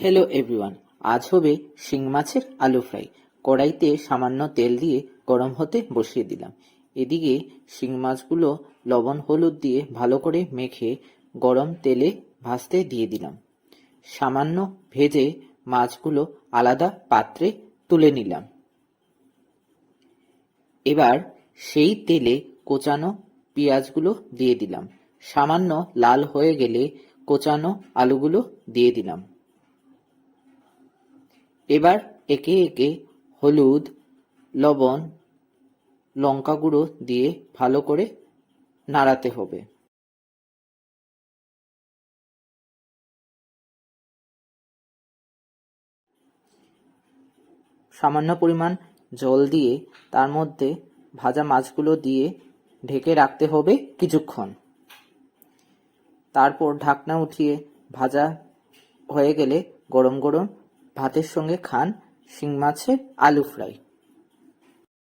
Hello everyone, আজ হবে শিং মাছের আলু ফ্রাই। কড়াইতে সামান্য তেল দিয়ে গরম হতে বসিয়ে দিলাম। এদিকে শিং মাছগুলো লবণ হলুদ দিয়ে ভালো করে মেখে গরম তেলে ভাজতে দিয়ে দিলাম। সামান্য ভেজে মাছগুলো আলাদা পাত্রে তুলে নিলাম। এবার সেই তেলে কোচানো পেঁয়াজগুলো দিয়ে দিলাম। সামান্য লাল হয়ে গেলে কোচানো আলুগুলো দিয়ে দিলাম। এবার একে একে হলুদ, লবণ, লঙ্কা গুঁড়ো দিয়ে ভালো করে নাড়াতে হবে। সামান্য পরিমাণ জল দিয়ে তার মধ্যে ভাজা মাছগুলো দিয়ে ঢেকে রাখতে হবে কিছুক্ষণ। তারপর ঢাকনা উঠিয়ে ভাজা হয়ে গেলে গরম গরম ভাতের সঙ্গে খান শিং মাছের আলু ফ্রাই।